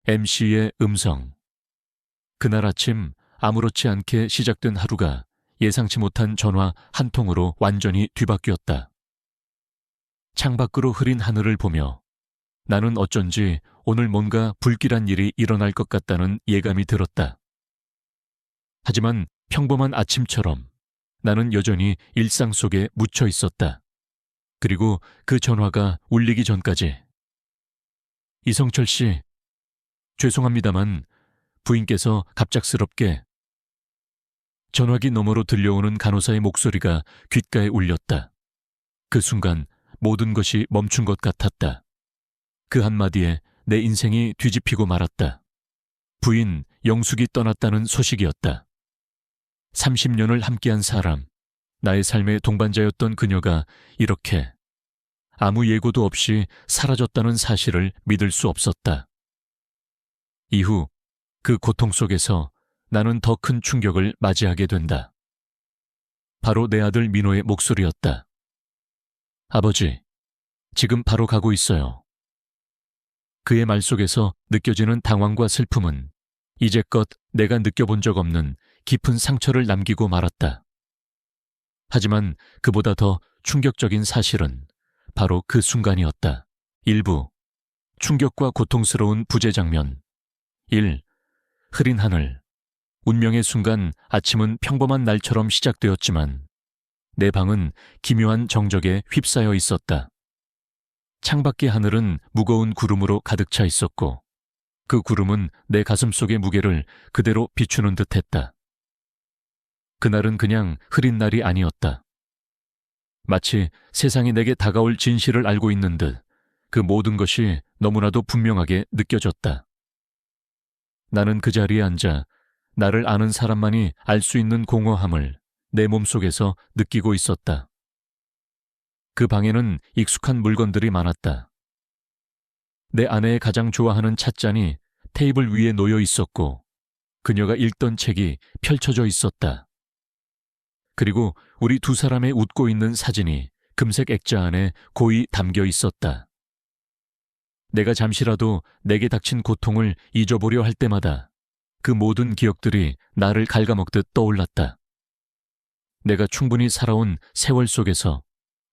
MC의 음성. 그날 아침 아무렇지 않게 시작된 하루가 예상치 못한 전화 한 통으로 완전히 뒤바뀌었다. 창밖으로 흐린 하늘을 보며 나는 어쩐지 오늘 뭔가 불길한 일이 일어날 것 같다는 예감이 들었다. 하지만 평범한 아침처럼 나는 여전히 일상 속에 묻혀 있었다. 그리고 그 전화가 울리기 전까지. 이성철 씨, 죄송합니다만 부인께서 갑작스럽게. 전화기 너머로 들려오는 간호사의 목소리가 귓가에 울렸다. 그 순간 모든 것이 멈춘 것 같았다. 그 한마디에 내 인생이 뒤집히고 말았다. 부인 영숙이 떠났다는 소식이었다. 30년을 함께한 사람, 나의 삶의 동반자였던 그녀가 이렇게 아무 예고도 없이 사라졌다는 사실을 믿을 수 없었다. 이후 그 고통 속에서 나는 더 큰 충격을 맞이하게 된다. 바로 내 아들 민호의 목소리였다. 아버지, 지금 바로 가고 있어요. 그의 말 속에서 느껴지는 당황과 슬픔은 이제껏 내가 느껴본 적 없는 깊은 상처를 남기고 말았다. 하지만 그보다 더 충격적인 사실은 바로 그 순간이었다. 1부. 충격과 고통스러운 부재 장면. 1. 흐린 하늘. 운명의 순간 아침은 평범한 날처럼 시작되었지만 내 방은 기묘한 정적에 휩싸여 있었다. 창밖의 하늘은 무거운 구름으로 가득 차 있었고 그 구름은 내 가슴 속의 무게를 그대로 비추는 듯했다. 그날은 그냥 흐린 날이 아니었다. 마치 세상이 내게 다가올 진실을 알고 있는 듯 그 모든 것이 너무나도 분명하게 느껴졌다. 나는 그 자리에 앉아 나를 아는 사람만이 알 수 있는 공허함을 내 몸속에서 느끼고 있었다. 그 방에는 익숙한 물건들이 많았다. 내 아내의 가장 좋아하는 찻잔이 테이블 위에 놓여 있었고 그녀가 읽던 책이 펼쳐져 있었다. 그리고 우리 두 사람의 웃고 있는 사진이 금색 액자 안에 고이 담겨 있었다. 내가 잠시라도 내게 닥친 고통을 잊어보려 할 때마다 그 모든 기억들이 나를 갉아먹듯 떠올랐다. 내가 충분히 살아온 세월 속에서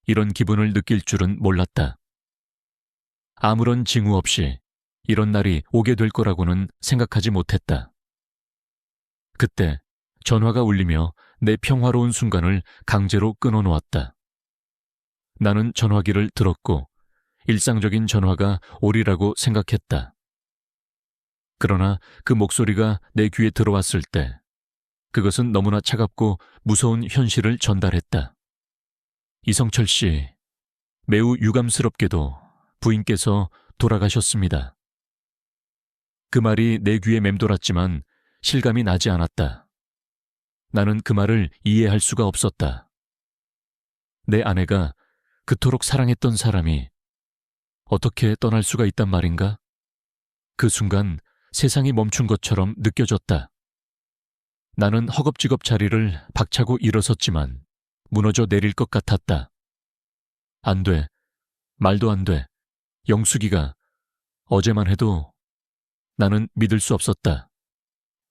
이런 기분을 느낄 줄은 몰랐다. 아무런 징후 없이 이런 날이 오게 될 거라고는 생각하지 못했다. 그때 전화가 울리며 내 평화로운 순간을 강제로 끊어놓았다. 나는 전화기를 들었고 일상적인 전화가 오리라고 생각했다. 그러나 그 목소리가 내 귀에 들어왔을 때 그것은 너무나 차갑고 무서운 현실을 전달했다. 이성철 씨, 매우 유감스럽게도 부인께서 돌아가셨습니다. 그 말이 내 귀에 맴돌았지만 실감이 나지 않았다. 나는 그 말을 이해할 수가 없었다. 내 아내가 그토록 사랑했던 사람이 어떻게 떠날 수가 있단 말인가? 그 순간 세상이 멈춘 것처럼 느껴졌다. 나는 허겁지겁 자리를 박차고 일어섰지만 무너져 내릴 것 같았다. 안 돼. 말도 안 돼. 영숙이가 어제만 해도 나는 믿을 수 없었다.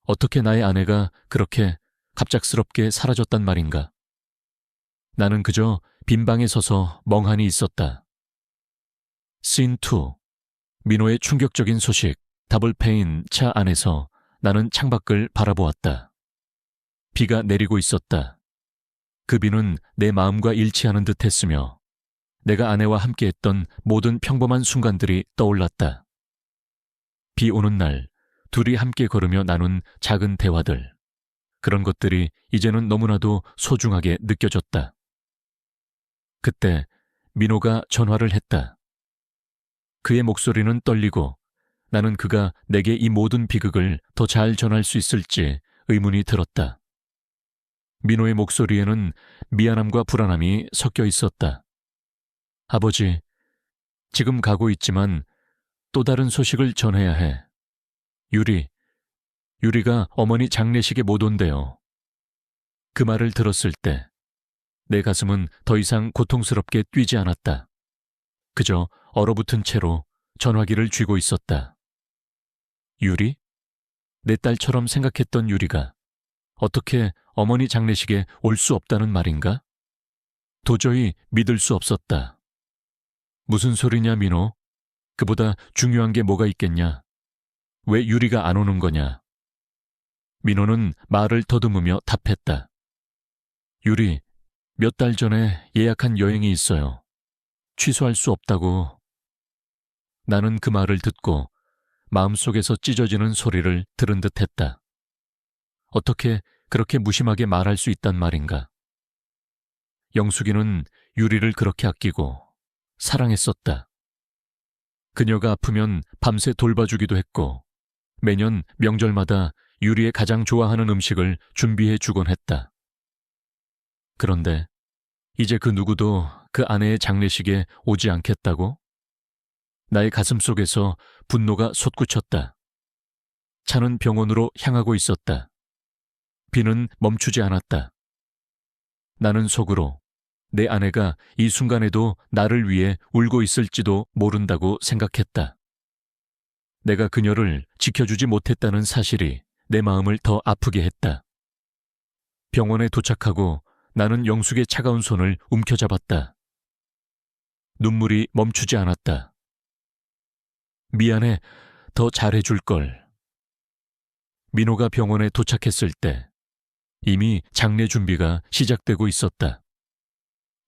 어떻게 나의 아내가 그렇게 갑작스럽게 사라졌단 말인가? 나는 그저 빈 방에 서서 멍하니 있었다. 씬 2. 민호의 충격적인 소식. 더블페인 차 안에서 나는 창밖을 바라보았다. 비가 내리고 있었다. 그 비는 내 마음과 일치하는 듯 했으며 내가 아내와 함께했던 모든 평범한 순간들이 떠올랐다. 비 오는 날 둘이 함께 걸으며 나눈 작은 대화들. 그런 것들이 이제는 너무나도 소중하게 느껴졌다. 그때 민호가 전화를 했다. 그의 목소리는 떨리고 나는 그가 내게 이 모든 비극을 더 잘 전할 수 있을지 의문이 들었다. 민호의 목소리에는 미안함과 불안함이 섞여 있었다. 아버지, 지금 가고 있지만 또 다른 소식을 전해야 해. 유리가 어머니 장례식에 못 온대요. 그 말을 들었을 때 내 가슴은 더 이상 고통스럽게 뛰지 않았다. 그저 얼어붙은 채로 전화기를 쥐고 있었다. 유리? 내 딸처럼 생각했던 유리가 어떻게 어머니 장례식에 올 수 없다는 말인가? 도저히 믿을 수 없었다. 무슨 소리냐, 민호? 그보다 중요한 게 뭐가 있겠냐? 왜 유리가 안 오는 거냐? 민호는 말을 더듬으며 답했다. 유리, 몇 달 전에 예약한 여행이 있어요. 취소할 수 없다고. 나는 그 말을 듣고 마음속에서 찢어지는 소리를 들은 듯 했다. 어떻게 그렇게 무심하게 말할 수 있단 말인가? 영숙이는 유리를 그렇게 아끼고 사랑했었다. 그녀가 아프면 밤새 돌봐주기도 했고 매년 명절마다 유리의 가장 좋아하는 음식을 준비해 주곤 했다. 그런데 이제 그 누구도 그 아내의 장례식에 오지 않겠다고? 나의 가슴 속에서 분노가 솟구쳤다. 차는 병원으로 향하고 있었다. 비는 멈추지 않았다. 나는 속으로 내 아내가 이 순간에도 나를 위해 울고 있을지도 모른다고 생각했다. 내가 그녀를 지켜주지 못했다는 사실이 내 마음을 더 아프게 했다. 병원에 도착하고 나는 영숙의 차가운 손을 움켜잡았다. 눈물이 멈추지 않았다. 미안해, 더 잘해줄 걸. 민호가 병원에 도착했을 때 이미 장례 준비가 시작되고 있었다.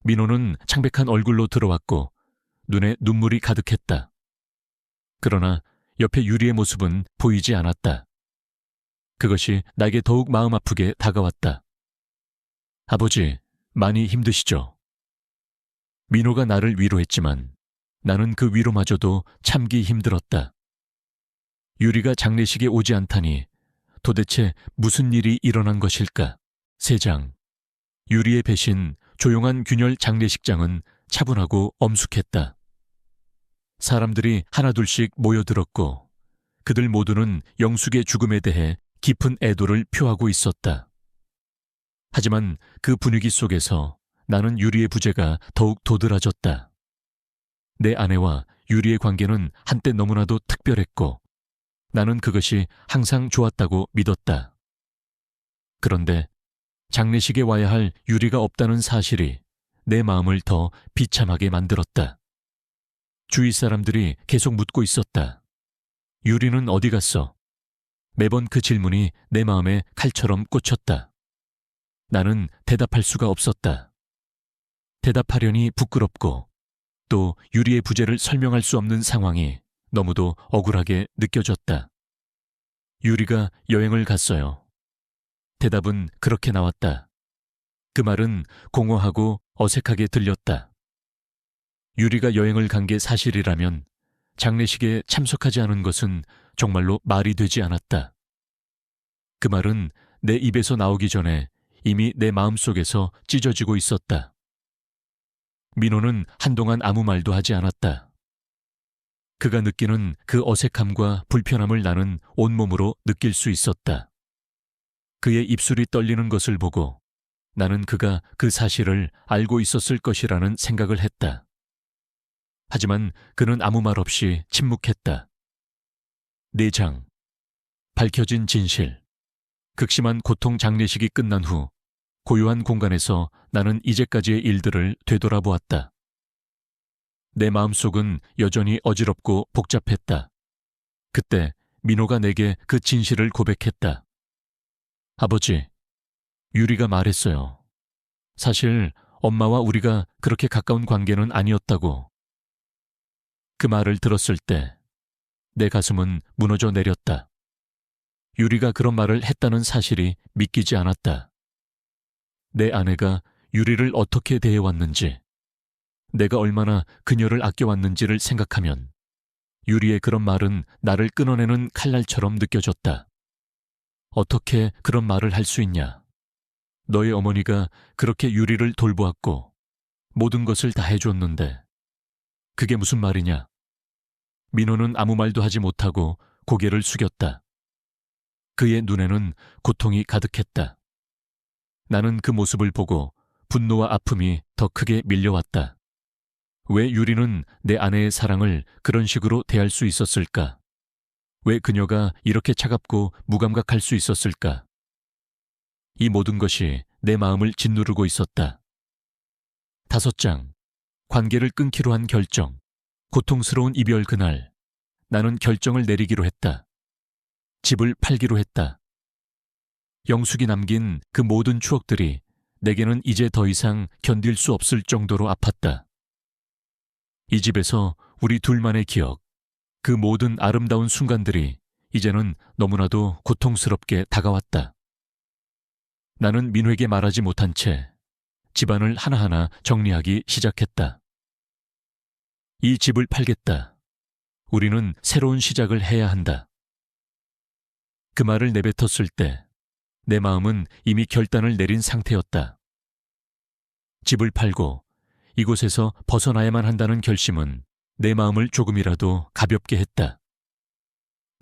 민호는 창백한 얼굴로 들어왔고 눈에 눈물이 가득했다. 그러나 옆에 유리의 모습은 보이지 않았다. 그것이 나에게 더욱 마음 아프게 다가왔다. 아버지, 많이 힘드시죠? 민호가 나를 위로했지만 나는 그 위로마저도 참기 힘들었다. 유리가 장례식에 오지 않다니 도대체 무슨 일이 일어난 것일까? 세장. 유리의 배신, 조용한 균열 장례식장은 차분하고 엄숙했다. 사람들이 하나둘씩 모여들었고 그들 모두는 영숙의 죽음에 대해 깊은 애도를 표하고 있었다. 하지만 그 분위기 속에서 나는 유리의 부재가 더욱 도드라졌다. 내 아내와 유리의 관계는 한때 너무나도 특별했고 나는 그것이 항상 좋았다고 믿었다. 그런데 장례식에 와야 할 유리가 없다는 사실이 내 마음을 더 비참하게 만들었다. 주위 사람들이 계속 묻고 있었다. 유리는 어디 갔어? 매번 그 질문이 내 마음에 칼처럼 꽂혔다. 나는 대답할 수가 없었다. 대답하려니 부끄럽고 또 유리의 부재를 설명할 수 없는 상황이 너무도 억울하게 느껴졌다. 유리가 여행을 갔어요. 대답은 그렇게 나왔다. 그 말은 공허하고 어색하게 들렸다. 유리가 여행을 간 게 사실이라면 장례식에 참석하지 않은 것은 정말로 말이 되지 않았다. 그 말은 내 입에서 나오기 전에 이미 내 마음속에서 찢어지고 있었다. 민호는 한동안 아무 말도 하지 않았다. 그가 느끼는 그 어색함과 불편함을 나는 온몸으로 느낄 수 있었다. 그의 입술이 떨리는 것을 보고 나는 그가 그 사실을 알고 있었을 것이라는 생각을 했다. 하지만 그는 아무 말 없이 침묵했다. 4장. 밝혀진 진실. 극심한 고통 장례식이 끝난 후 고요한 공간에서 나는 이제까지의 일들을 되돌아보았다. 내 마음속은 여전히 어지럽고 복잡했다. 그때 민호가 내게 그 진실을 고백했다. 아버지, 유리가 말했어요. 사실 엄마와 우리가 그렇게 가까운 관계는 아니었다고. 그 말을 들었을 때 내 가슴은 무너져 내렸다. 유리가 그런 말을 했다는 사실이 믿기지 않았다. 내 아내가 유리를 어떻게 대해왔는지, 내가 얼마나 그녀를 아껴왔는지를 생각하면 유리의 그런 말은 나를 끊어내는 칼날처럼 느껴졌다. 어떻게 그런 말을 할 수 있냐? 너의 어머니가 그렇게 유리를 돌보았고 모든 것을 다 해줬는데 그게 무슨 말이냐? 민호는 아무 말도 하지 못하고 고개를 숙였다. 그의 눈에는 고통이 가득했다. 나는 그 모습을 보고 분노와 아픔이 더 크게 밀려왔다. 왜 유리는 내 아내의 사랑을 그런 식으로 대할 수 있었을까? 왜 그녀가 이렇게 차갑고 무감각할 수 있었을까? 이 모든 것이 내 마음을 짓누르고 있었다. 5장. 관계를 끊기로 한 결정. 고통스러운 이별 그날, 나는 결정을 내리기로 했다. 집을 팔기로 했다. 영숙이 남긴 그 모든 추억들이 내게는 이제 더 이상 견딜 수 없을 정도로 아팠다. 이 집에서 우리 둘만의 기억, 그 모든 아름다운 순간들이 이제는 너무나도 고통스럽게 다가왔다. 나는 민호에게 말하지 못한 채 집안을 하나하나 정리하기 시작했다. 이 집을 팔겠다. 우리는 새로운 시작을 해야 한다. 그 말을 내뱉었을 때 내 마음은 이미 결단을 내린 상태였다. 집을 팔고 이곳에서 벗어나야만 한다는 결심은 내 마음을 조금이라도 가볍게 했다.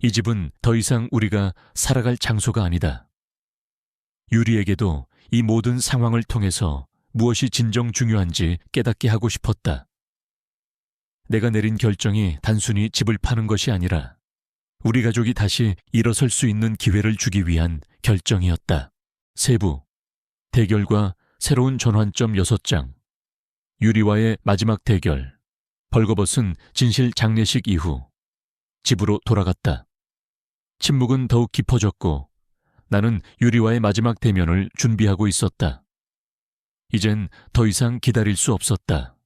이 집은 더 이상 우리가 살아갈 장소가 아니다. 유리에게도 이 모든 상황을 통해서 무엇이 진정 중요한지 깨닫게 하고 싶었다. 내가 내린 결정이 단순히 집을 파는 것이 아니라 우리 가족이 다시 일어설 수 있는 기회를 주기 위한 결정이었다. 세부, 대결과 새로운 전환점 6장, 유리와의 마지막 대결, 벌거벗은 진실 장례식 이후 집으로 돌아갔다. 침묵은 더욱 깊어졌고 나는 유리와의 마지막 대면을 준비하고 있었다. 이젠 더 이상 기다릴 수 없었다.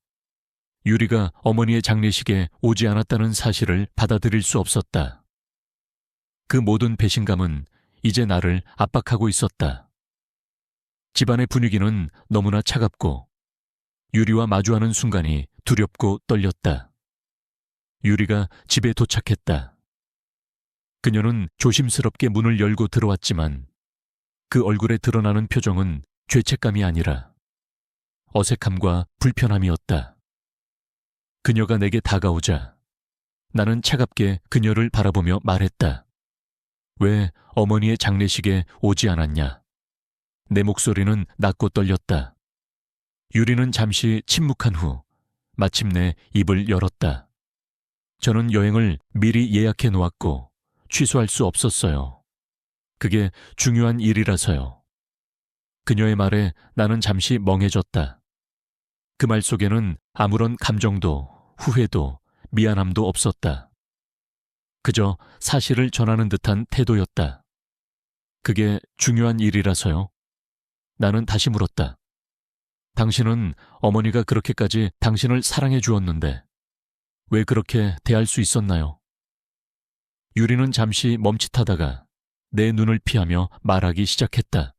유리가 어머니의 장례식에 오지 않았다는 사실을 받아들일 수 없었다. 그 모든 배신감은 이제 나를 압박하고 있었다. 집안의 분위기는 너무나 차갑고 유리와 마주하는 순간이 두렵고 떨렸다. 유리가 집에 도착했다. 그녀는 조심스럽게 문을 열고 들어왔지만 그 얼굴에 드러나는 표정은 죄책감이 아니라 어색함과 불편함이었다. 그녀가 내게 다가오자 나는 차갑게 그녀를 바라보며 말했다. 왜 어머니의 장례식에 오지 않았냐? 내 목소리는 낮고 떨렸다. 유리는 잠시 침묵한 후 마침내 입을 열었다. 저는 여행을 미리 예약해 놓았고 취소할 수 없었어요. 그게 중요한 일이라서요. 그녀의 말에 나는 잠시 멍해졌다. 그 말 속에는 아무런 감정도 후회도 미안함도 없었다. 그저 사실을 전하는 듯한 태도였다. 그게 중요한 일이라서요? 나는 다시 물었다. 당신은 어머니가 그렇게까지 당신을 사랑해 주었는데 왜 그렇게 대할 수 있었나요? 유리는 잠시 멈칫하다가 내 눈을 피하며 말하기 시작했다.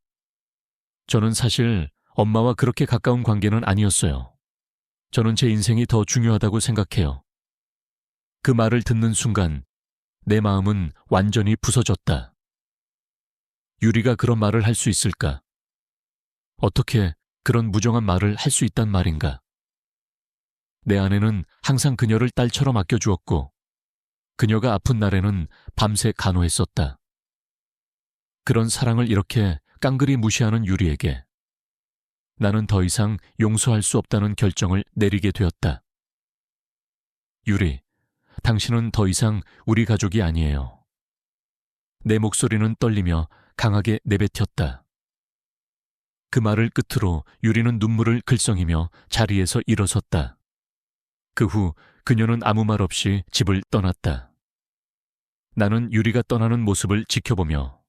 저는 사실 엄마와 그렇게 가까운 관계는 아니었어요. 저는 제 인생이 더 중요하다고 생각해요. 그 말을 듣는 순간 내 마음은 완전히 부서졌다. 유리가 그런 말을 할 수 있을까? 어떻게 그런 무정한 말을 할 수 있단 말인가? 내 아내는 항상 그녀를 딸처럼 아껴주었고 그녀가 아픈 날에는 밤새 간호했었다. 그런 사랑을 이렇게 깡그리 무시하는 유리에게 나는 더 이상 용서할 수 없다는 결정을 내리게 되었다. 유리, 당신은 더 이상 우리 가족이 아니에요. 내 목소리는 떨리며 강하게 내뱉었다. 그 말을 끝으로 유리는 눈물을 글썽이며 자리에서 일어섰다. 그 후 그녀는 아무 말 없이 집을 떠났다. 나는 유리가 떠나는 모습을 지켜보며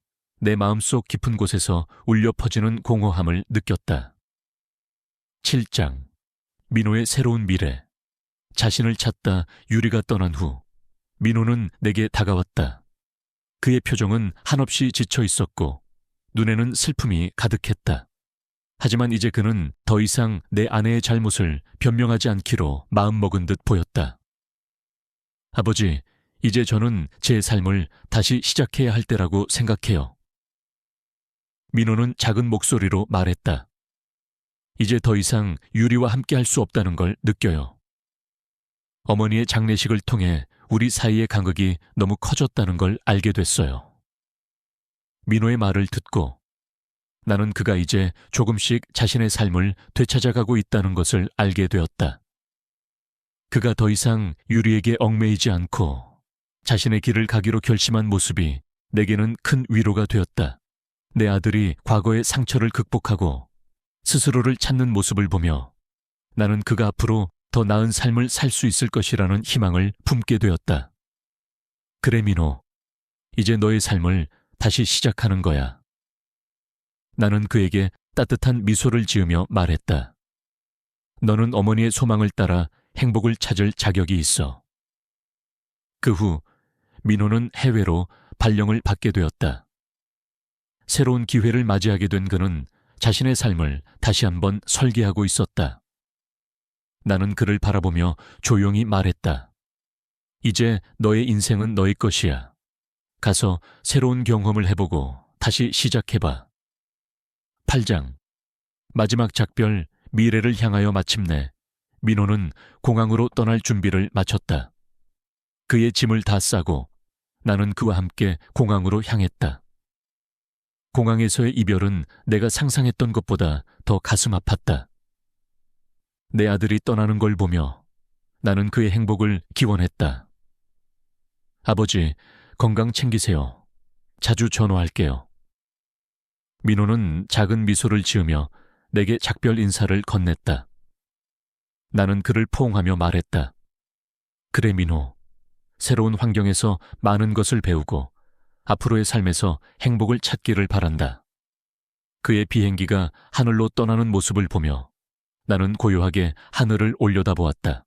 내 마음속 깊은 곳에서 울려 퍼지는 공허함을 느꼈다. 7장. 민호의 새로운 미래. 자신을 찾다 유리가 떠난 후 민호는 내게 다가왔다. 그의 표정은 한없이 지쳐 있었고 눈에는 슬픔이 가득했다. 하지만 이제 그는 더 이상 내 아내의 잘못을 변명하지 않기로 마음먹은 듯 보였다. 아버지, 이제 저는 제 삶을 다시 시작해야 할 때라고 생각해요. 민호는 작은 목소리로 말했다. 이제 더 이상 유리와 함께 할 수 없다는 걸 느껴요. 어머니의 장례식을 통해 우리 사이의 간극이 너무 커졌다는 걸 알게 됐어요. 민호의 말을 듣고 나는 그가 이제 조금씩 자신의 삶을 되찾아가고 있다는 것을 알게 되었다. 그가 더 이상 유리에게 얽매이지 않고 자신의 길을 가기로 결심한 모습이 내게는 큰 위로가 되었다. 내 아들이 과거의 상처를 극복하고 스스로를 찾는 모습을 보며 나는 그가 앞으로 더 나은 삶을 살 수 있을 것이라는 희망을 품게 되었다. 그래, 민호. 이제 너의 삶을 다시 시작하는 거야. 나는 그에게 따뜻한 미소를 지으며 말했다. 너는 어머니의 소망을 따라 행복을 찾을 자격이 있어. 그 후 민호는 해외로 발령을 받게 되었다. 새로운 기회를 맞이하게 된 그는 자신의 삶을 다시 한번 설계하고 있었다. 나는 그를 바라보며 조용히 말했다. 이제 너의 인생은 너의 것이야. 가서 새로운 경험을 해보고 다시 시작해봐. 8장. 마지막 작별 미래를 향하여 마침내 민호는 공항으로 떠날 준비를 마쳤다. 그의 짐을 다 싸고 나는 그와 함께 공항으로 향했다. 공항에서의 이별은 내가 상상했던 것보다 더 가슴 아팠다. 내 아들이 떠나는 걸 보며 나는 그의 행복을 기원했다. 아버지, 건강 챙기세요. 자주 전화할게요. 민호는 작은 미소를 지으며 내게 작별 인사를 건넸다. 나는 그를 포옹하며 말했다. 그래, 민호. 새로운 환경에서 많은 것을 배우고 앞으로의 삶에서 행복을 찾기를 바란다. 그의 비행기가 하늘로 떠나는 모습을 보며 나는 고요하게 하늘을 올려다보았다.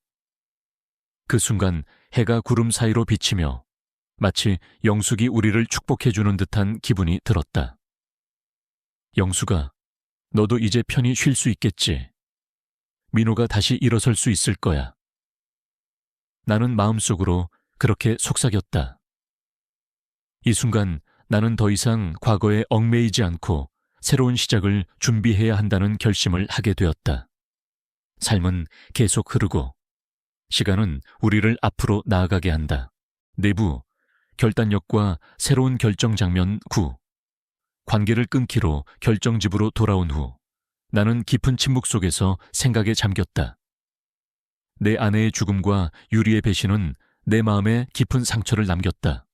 그 순간 해가 구름 사이로 비치며 마치 영숙이 우리를 축복해주는 듯한 기분이 들었다. 영숙아, 너도 이제 편히 쉴 수 있겠지. 민호가 다시 일어설 수 있을 거야. 나는 마음속으로 그렇게 속삭였다. 이 순간 나는 더 이상 과거에 얽매이지 않고 새로운 시작을 준비해야 한다는 결심을 하게 되었다. 삶은 계속 흐르고 시간은 우리를 앞으로 나아가게 한다. 내부, 결단력과 새로운 결정 장면 9. 관계를 끊기로 결정집으로 돌아온 후 나는 깊은 침묵 속에서 생각에 잠겼다. 내 아내의 죽음과 유리의 배신은 내 마음에 깊은 상처를 남겼다.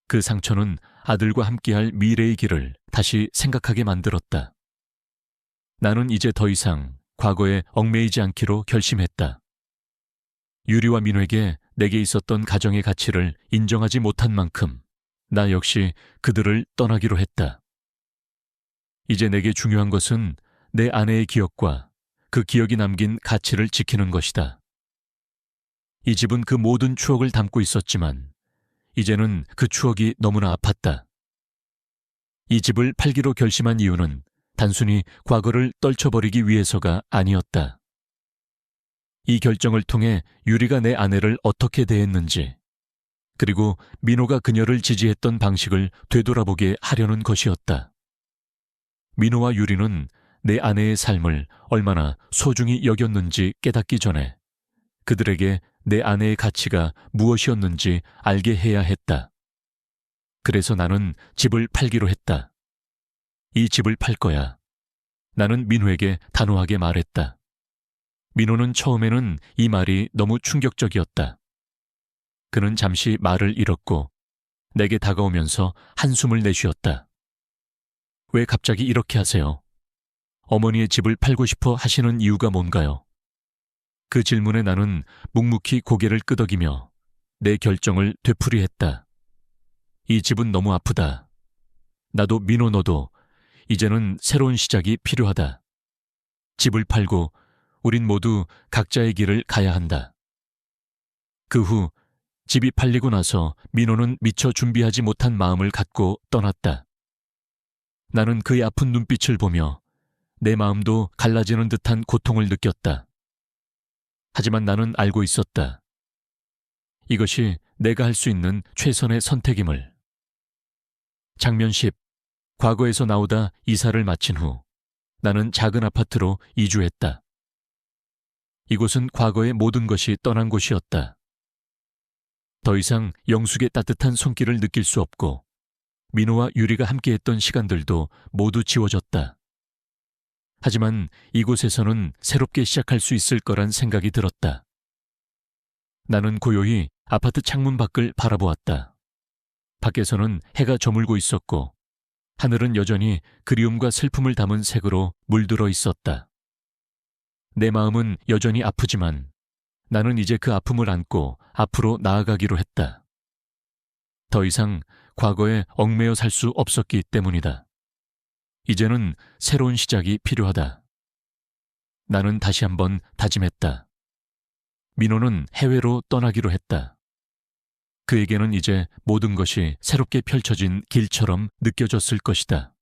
그 상처는 아들과 함께할 미래의 길을 다시 생각하게 만들었다. 나는 이제 더 이상 과거에 얽매이지 않기로 결심했다. 유리와 민호에게 내게 있었던 가정의 가치를 인정하지 못한 만큼 나 역시 그들을 떠나기로 했다. 이제 내게 중요한 것은 내 아내의 기억과 그 기억이 남긴 가치를 지키는 것이다. 이 집은 그 모든 추억을 담고 있었지만 이제는 그 추억이 너무나 아팠다. 이 집을 팔기로 결심한 이유는 단순히 과거를 떨쳐버리기 위해서가 아니었다. 이 결정을 통해 유리가 내 아내를 어떻게 대했는지, 그리고 민호가 그녀를 지지했던 방식을 되돌아보게 하려는 것이었다. 민호와 유리는 내 아내의 삶을 얼마나 소중히 여겼는지 깨닫기 전에 그들에게 내 아내의 가치가 무엇이었는지 알게 해야 했다. 그래서 나는 집을 팔기로 했다. 이 집을 팔 거야. 나는 민호에게 단호하게 말했다. 민호는 처음에는 이 말이 너무 충격적이었다. 그는 잠시 말을 잃었고 내게 다가오면서 한숨을 내쉬었다. 왜 갑자기 이렇게 하세요? 어머니의 집을 팔고 싶어 하시는 이유가 뭔가요? 그 질문에 나는 묵묵히 고개를 끄덕이며 내 결정을 되풀이했다. 이 집은 너무 아프다. 나도 민호 너도 이제는 새로운 시작이 필요하다. 집을 팔고 우린 모두 각자의 길을 가야 한다. 그 후 집이 팔리고 나서 민호는 미처 준비하지 못한 마음을 갖고 떠났다. 나는 그의 아픈 눈빛을 보며 내 마음도 갈라지는 듯한 고통을 느꼈다. 하지만 나는 알고 있었다. 이것이 내가 할 수 있는 최선의 선택임을. 장면 10. 과거에서 나오다 이사를 마친 후 나는 작은 아파트로 이주했다. 이곳은 과거의 모든 것이 떠난 곳이었다. 더 이상 영숙의 따뜻한 손길을 느낄 수 없고 민호와 유리가 함께했던 시간들도 모두 지워졌다. 하지만 이곳에서는 새롭게 시작할 수 있을 거란 생각이 들었다. 나는 고요히 아파트 창문 밖을 바라보았다. 밖에서는 해가 저물고 있었고 하늘은 여전히 그리움과 슬픔을 담은 색으로 물들어 있었다. 내 마음은 여전히 아프지만 나는 이제 그 아픔을 안고 앞으로 나아가기로 했다. 더 이상 과거에 얽매여 살 수 없었기 때문이다. 이제는 새로운 시작이 필요하다. 나는 다시 한번 다짐했다. 민호는 해외로 떠나기로 했다. 그에게는 이제 모든 것이 새롭게 펼쳐진 길처럼 느껴졌을 것이다.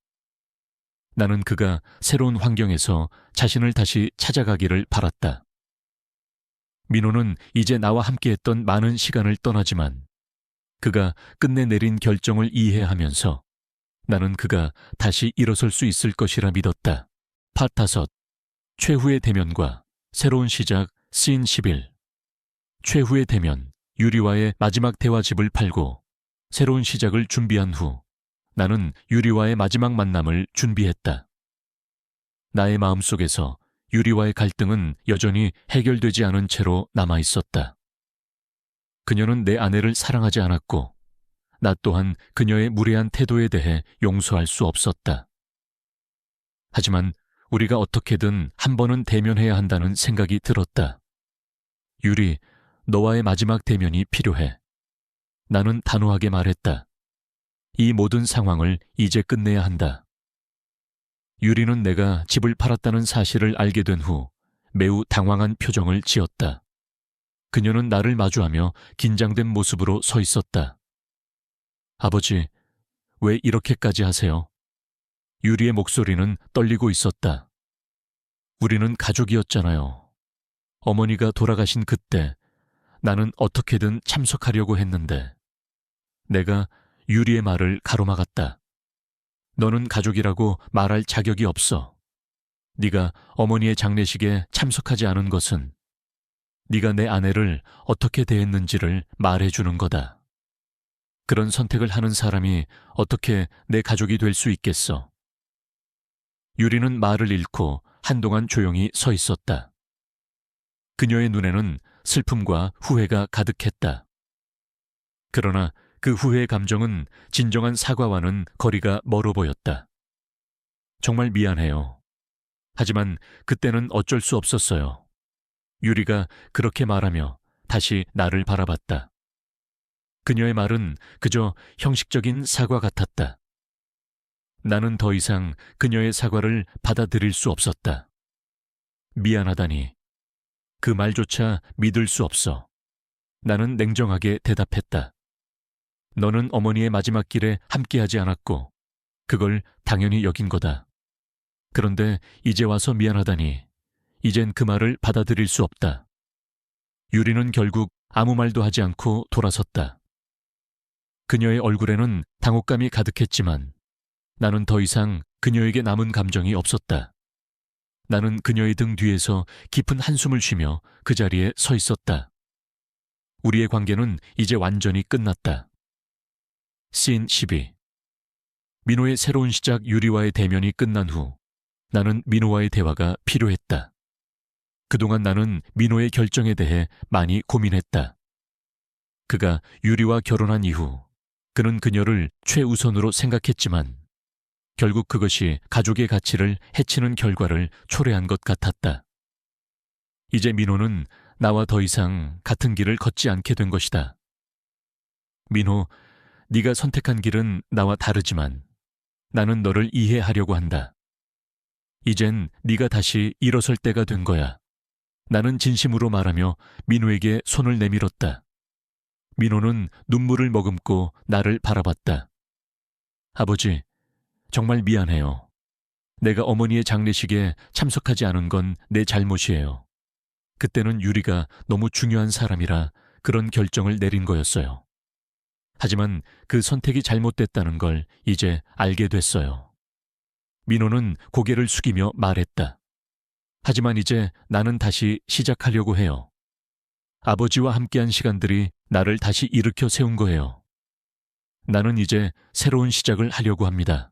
나는 그가 새로운 환경에서 자신을 다시 찾아가기를 바랐다. 민호는 이제 나와 함께했던 많은 시간을 떠나지만 그가 끝내 내린 결정을 이해하면서 나는 그가 다시 일어설 수 있을 것이라 믿었다. 파 5. 최후의 대면과 새로운 시작 씬 11. 최후의 대면, 유리와의 마지막 대화집을 팔고 새로운 시작을 준비한 후 나는 유리와의 마지막 만남을 준비했다. 나의 마음속에서 유리와의 갈등은 여전히 해결되지 않은 채로 남아 있었다. 그녀는 내 아내를 사랑하지 않았고 나 또한 그녀의 무례한 태도에 대해 용서할 수 없었다. 하지만 우리가 어떻게든 한 번은 대면해야 한다는 생각이 들었다. 유리, 너와의 마지막 대면이 필요해. 나는 단호하게 말했다. 이 모든 상황을 이제 끝내야 한다. 유리는 내가 집을 팔았다는 사실을 알게 된 후 매우 당황한 표정을 지었다. 그녀는 나를 마주하며 긴장된 모습으로 서 있었다. 아버지, 왜 이렇게까지 하세요? 유리의 목소리는 떨리고 있었다. 우리는 가족이었잖아요. 어머니가 돌아가신 그때 나는 어떻게든 참석하려고 했는데 내가 유리의 말을 가로막았다. 너는 가족이라고 말할 자격이 없어. 네가 어머니의 장례식에 참석하지 않은 것은 네가 내 아내를 어떻게 대했는지를 말해주는 거다. 그런 선택을 하는 사람이 어떻게 내 가족이 될 수 있겠어? 유리는 말을 잃고 한동안 조용히 서 있었다. 그녀의 눈에는 슬픔과 후회가 가득했다. 그러나 그 후회의 감정은 진정한 사과와는 거리가 멀어 보였다. 정말 미안해요. 하지만 그때는 어쩔 수 없었어요. 유리가 그렇게 말하며 다시 나를 바라봤다. 그녀의 말은 그저 형식적인 사과 같았다. 나는 더 이상 그녀의 사과를 받아들일 수 없었다. 미안하다니. 그 말조차 믿을 수 없어. 나는 냉정하게 대답했다. 너는 어머니의 마지막 길에 함께하지 않았고 그걸 당연히 여긴 거다. 그런데 이제 와서 미안하다니. 이젠 그 말을 받아들일 수 없다. 유리는 결국 아무 말도 하지 않고 돌아섰다. 그녀의 얼굴에는 당혹감이 가득했지만 나는 더 이상 그녀에게 남은 감정이 없었다. 나는 그녀의 등 뒤에서 깊은 한숨을 쉬며 그 자리에 서 있었다. 우리의 관계는 이제 완전히 끝났다. 씬 12. 민호의 새로운 시작 유리와의 대면이 끝난 후 나는 민호와의 대화가 필요했다. 그동안 나는 민호의 결정에 대해 많이 고민했다. 그가 유리와 결혼한 이후 그는 그녀를 최우선으로 생각했지만 결국 그것이 가족의 가치를 해치는 결과를 초래한 것 같았다. 이제 민호는 나와 더 이상 같은 길을 걷지 않게 된 것이다. 민호, 네가 선택한 길은 나와 다르지만 나는 너를 이해하려고 한다. 이젠 네가 다시 일어설 때가 된 거야. 나는 진심으로 말하며 민호에게 손을 내밀었다. 민호는 눈물을 머금고 나를 바라봤다. 아버지, 정말 미안해요. 내가 어머니의 장례식에 참석하지 않은 건 내 잘못이에요. 그때는 유리가 너무 중요한 사람이라 그런 결정을 내린 거였어요. 하지만 그 선택이 잘못됐다는 걸 이제 알게 됐어요. 민호는 고개를 숙이며 말했다. 하지만 이제 나는 다시 시작하려고 해요. 아버지와 함께한 시간들이 나를 다시 일으켜 세운 거예요. 나는 이제 새로운 시작을 하려고 합니다.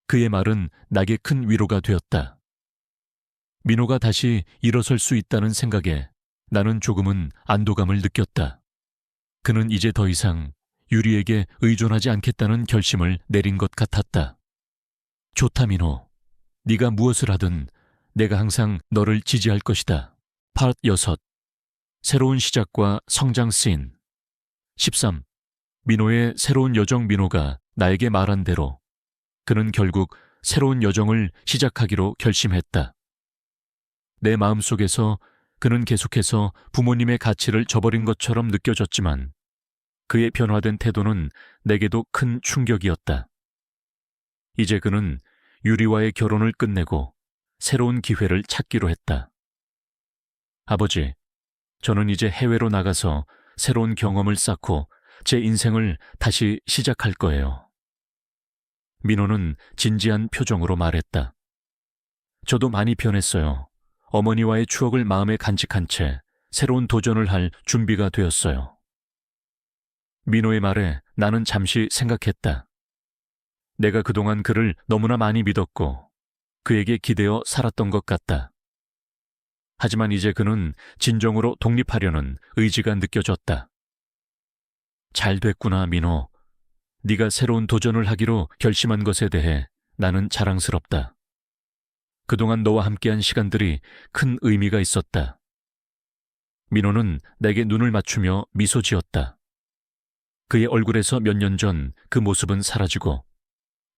그의 말은 나에게 큰 위로가 되었다. 민호가 다시 일어설 수 있다는 생각에 나는 조금은 안도감을 느꼈다. 그는 이제 더 이상 유리에게 의존하지 않겠다는 결심을 내린 것 같았다. 좋다, 민호. 네가 무엇을 하든 내가 항상 너를 지지할 것이다. 파트 6. 새로운 시작과 성장 씬. 13. 민호의 새로운 여정. 민호가 나에게 말한 대로 그는 결국 새로운 여정을 시작하기로 결심했다. 내 마음속에서 그는 계속해서 부모님의 가치를 저버린 것처럼 느껴졌지만 그의 변화된 태도는 내게도 큰 충격이었다. 이제 그는 유리와의 결혼을 끝내고 새로운 기회를 찾기로 했다. 아버지, 저는 이제 해외로 나가서 새로운 경험을 쌓고 제 인생을 다시 시작할 거예요. 민호는 진지한 표정으로 말했다. 저도 많이 변했어요. 어머니와의 추억을 마음에 간직한 채 새로운 도전을 할 준비가 되었어요. 민호의 말에 나는 잠시 생각했다. 내가 그동안 그를 너무나 많이 믿었고 그에게 기대어 살았던 것 같다. 하지만 이제 그는 진정으로 독립하려는 의지가 느껴졌다. 잘 됐구나, 민호. 네가 새로운 도전을 하기로 결심한 것에 대해 나는 자랑스럽다. 그동안 너와 함께한 시간들이 큰 의미가 있었다. 민호는 내게 눈을 맞추며 미소 지었다. 그의 얼굴에서 몇 년 전 그 모습은 사라지고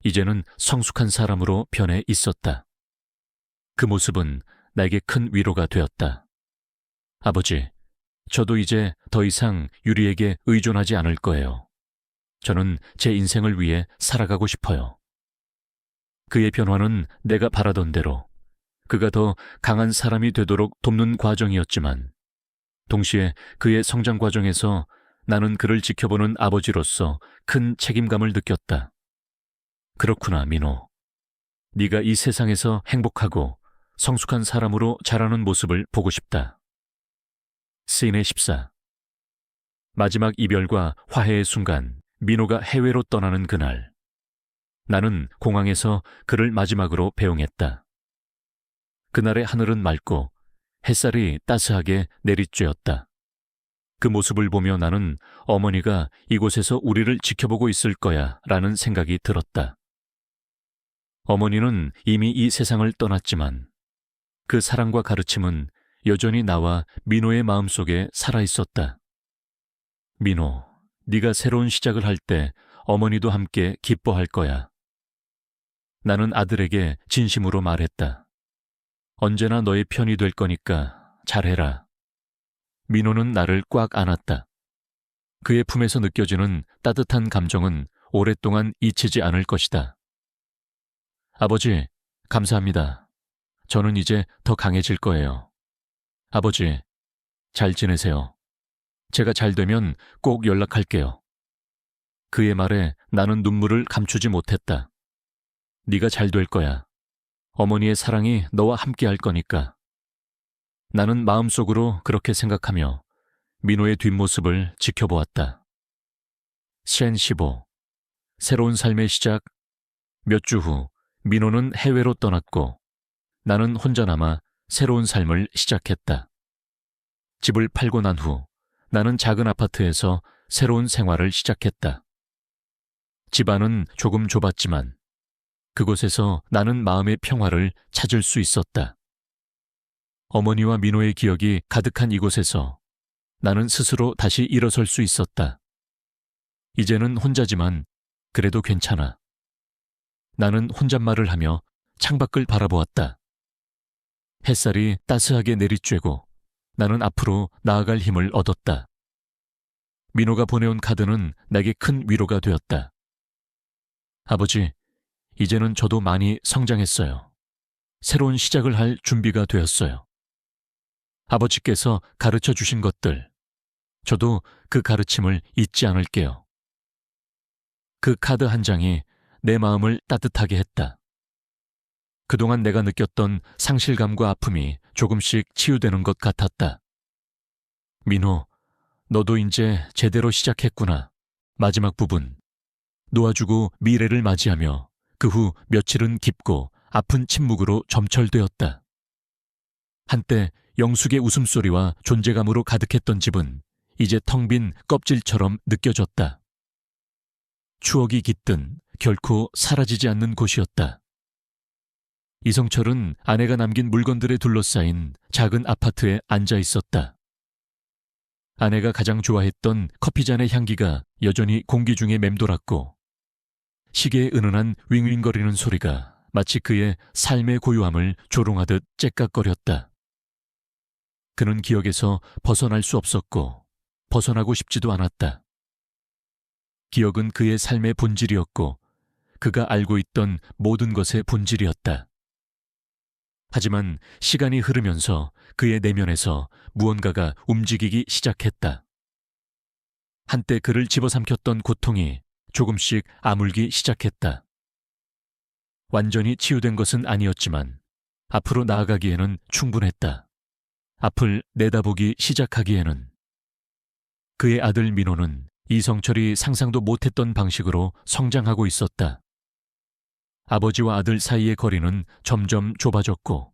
이제는 성숙한 사람으로 변해 있었다. 그 모습은 나에게 큰 위로가 되었다. 아버지, 저도 이제 더 이상 유리에게 의존하지 않을 거예요. 저는 제 인생을 위해 살아가고 싶어요. 그의 변화는 내가 바라던 대로 그가 더 강한 사람이 되도록 돕는 과정이었지만 동시에 그의 성장 과정에서 나는 그를 지켜보는 아버지로서 큰 책임감을 느꼈다. 그렇구나, 민호. 네가 이 세상에서 행복하고 성숙한 사람으로 자라는 모습을 보고 싶다. 씬의 14. 마지막 이별과 화해의 순간 민호가 해외로 떠나는 그날 나는 공항에서 그를 마지막으로 배웅했다. 그날의 하늘은 맑고 햇살이 따스하게 내리쬐었다. 그 모습을 보며 나는 어머니가 이곳에서 우리를 지켜보고 있을 거야 라는 생각이 들었다. 어머니는 이미 이 세상을 떠났지만 그 사랑과 가르침은 여전히 나와 민호의 마음속에 살아있었다. 민호, 네가 새로운 시작을 할 때 어머니도 함께 기뻐할 거야. 나는 아들에게 진심으로 말했다. 언제나 너의 편이 될 거니까 잘해라. 민호는 나를 꽉 안았다. 그의 품에서 느껴지는 따뜻한 감정은 오랫동안 잊히지 않을 것이다. 아버지, 감사합니다. 저는 이제 더 강해질 거예요. 아버지, 잘 지내세요. 제가 잘 되면 꼭 연락할게요. 그의 말에 나는 눈물을 감추지 못했다. 네가 잘 될 거야. 어머니의 사랑이 너와 함께 할 거니까. 나는 마음속으로 그렇게 생각하며 민호의 뒷모습을 지켜보았다. 셴 15. 새로운 삶의 시작. 몇 주 후 민호는 해외로 떠났고 나는 혼자 남아 새로운 삶을 시작했다. 집을 팔고 난 후 나는 작은 아파트에서 새로운 생활을 시작했다. 집안은 조금 좁았지만 그곳에서 나는 마음의 평화를 찾을 수 있었다. 어머니와 민호의 기억이 가득한 이곳에서 나는 스스로 다시 일어설 수 있었다. 이제는 혼자지만 그래도 괜찮아. 나는 혼잣말을 하며 창밖을 바라보았다. 햇살이 따스하게 내리쬐고 나는 앞으로 나아갈 힘을 얻었다. 민호가 보내온 카드는 내게 큰 위로가 되었다. 아버지, 이제는 저도 많이 성장했어요. 새로운 시작을 할 준비가 되었어요. 아버지께서 가르쳐 주신 것들, 저도 그 가르침을 잊지 않을게요. 그 카드 한 장이 내 마음을 따뜻하게 했다. 그동안 내가 느꼈던 상실감과 아픔이 조금씩 치유되는 것 같았다. 민호, 너도 이제 제대로 시작했구나. 마지막 부분. 놓아주고 미래를 맞이하며 그 후 며칠은 깊고 아픈 침묵으로 점철되었다. 한때 영숙의 웃음소리와 존재감으로 가득했던 집은 이제 텅 빈 껍질처럼 느껴졌다. 추억이 깃든 결코 사라지지 않는 곳이었다. 이성철은 아내가 남긴 물건들에 둘러싸인 작은 아파트에 앉아 있었다. 아내가 가장 좋아했던 커피잔의 향기가 여전히 공기 중에 맴돌았고, 시계의 은은한 윙윙거리는 소리가 마치 그의 삶의 고요함을 조롱하듯 째깍거렸다. 그는 기억에서 벗어날 수 없었고 벗어나고 싶지도 않았다. 기억은 그의 삶의 본질이었고 그가 알고 있던 모든 것의 본질이었다. 하지만 시간이 흐르면서 그의 내면에서 무언가가 움직이기 시작했다. 한때 그를 집어삼켰던 고통이 조금씩 아물기 시작했다. 완전히 치유된 것은 아니었지만 앞으로 나아가기에는 충분했다. 앞을 내다보기 시작하기에는. 그의 아들 민호는 이성철이 상상도 못했던 방식으로 성장하고 있었다. 아버지와 아들 사이의 거리는 점점 좁아졌고,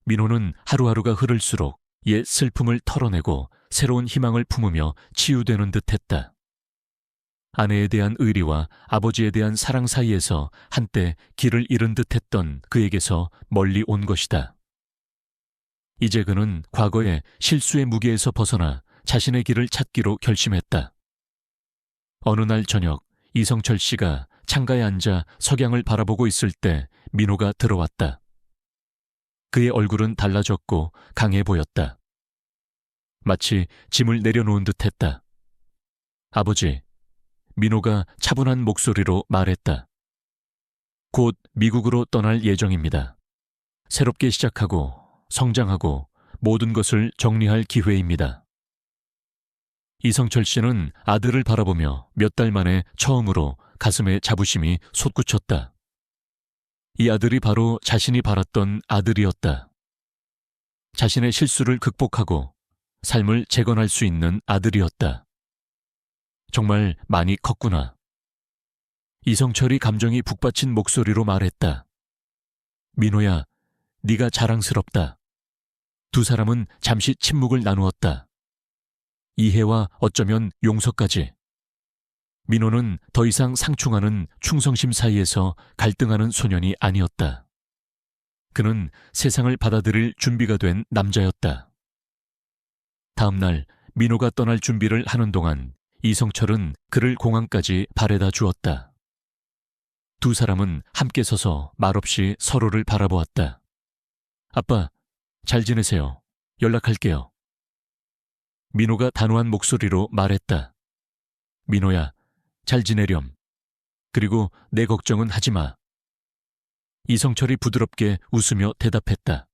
민호는 하루하루가 흐를수록 옛 슬픔을 털어내고 새로운 희망을 품으며 치유되는 듯했다. 아내에 대한 의리와 아버지에 대한 사랑 사이에서 한때 길을 잃은 듯했던 그에게서 멀리 온 것이다. 이제 그는 과거의 실수의 무게에서 벗어나 자신의 길을 찾기로 결심했다. 어느 날 저녁 이성철 씨가 창가에 앉아 석양을 바라보고 있을 때 민호가 들어왔다. 그의 얼굴은 달라졌고 강해 보였다. 마치 짐을 내려놓은 듯했다. 아버지, 민호가 차분한 목소리로 말했다. 곧 미국으로 떠날 예정입니다. 새롭게 시작하고 성장하고 모든 것을 정리할 기회입니다. 이성철 씨는 아들을 바라보며 몇 달 만에 처음으로 가슴에 자부심이 솟구쳤다. 이 아들이 바로 자신이 바랐던 아들이었다. 자신의 실수를 극복하고 삶을 재건할 수 있는 아들이었다. 정말 많이 컸구나. 이성철이 감정이 북받친 목소리로 말했다. 민호야, 네가 자랑스럽다. 두 사람은 잠시 침묵을 나누었다. 이해와 어쩌면 용서까지. 민호는 더 이상 상충하는 충성심 사이에서 갈등하는 소년이 아니었다. 그는 세상을 받아들일 준비가 된 남자였다. 다음 날 민호가 떠날 준비를 하는 동안 이성철은 그를 공항까지 바래다 주었다. 두 사람은 함께 서서 말없이 서로를 바라보았다. 아빠, 잘 지내세요. 연락할게요. 민호가 단호한 목소리로 말했다. 민호야, 잘 지내렴. 그리고 내 걱정은 하지 마. 이성철이 부드럽게 웃으며 대답했다.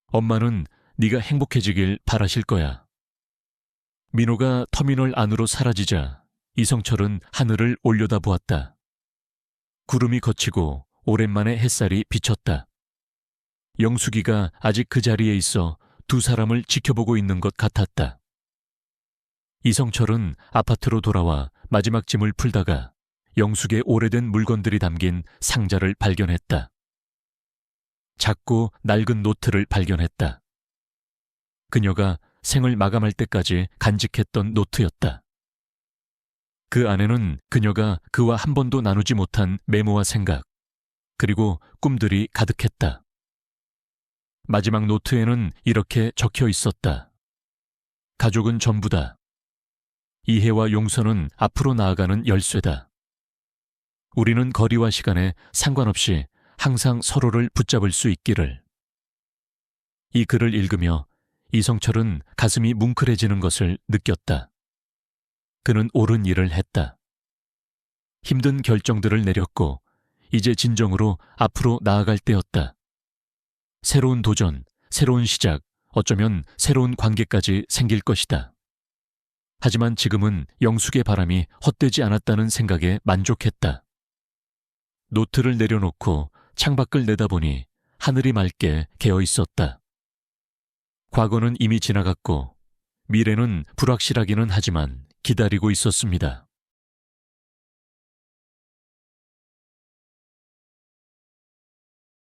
엄마는 네가 행복해지길 바라실 거야. 민호가 터미널 안으로 사라지자 이성철은 하늘을 올려다보았다. 구름이 걷히고 오랜만에 햇살이 비쳤다. 영숙이가 아직 그 자리에 있어 두 사람을 지켜보고 있는 것 같았다. 이성철은 아파트로 돌아와 마지막 짐을 풀다가 영숙의 오래된 물건들이 담긴 상자를 발견했다. 작고 낡은 노트를 발견했다. 그녀가 생을 마감할 때까지 간직했던 노트였다. 그 안에는 그녀가 그와 한 번도 나누지 못한 메모와 생각, 그리고 꿈들이 가득했다. 마지막 노트에는 이렇게 적혀 있었다. 가족은 전부다. 이해와 용서는 앞으로 나아가는 열쇠다. 우리는 거리와 시간에 상관없이 항상 서로를 붙잡을 수 있기를. 이 글을 읽으며 이성철은 가슴이 뭉클해지는 것을 느꼈다. 그는 옳은 일을 했다. 힘든 결정들을 내렸고 이제 진정으로 앞으로 나아갈 때였다. 새로운 도전, 새로운 시작, 어쩌면 새로운 관계까지 생길 것이다. 하지만 지금은 영숙의 바람이 헛되지 않았다는 생각에 만족했다. 노트를 내려놓고 창밖을 내다보니 하늘이 맑게 개어 있었다. 과거는 이미 지나갔고 미래는 불확실하기는 하지만 기다리고 있었습니다.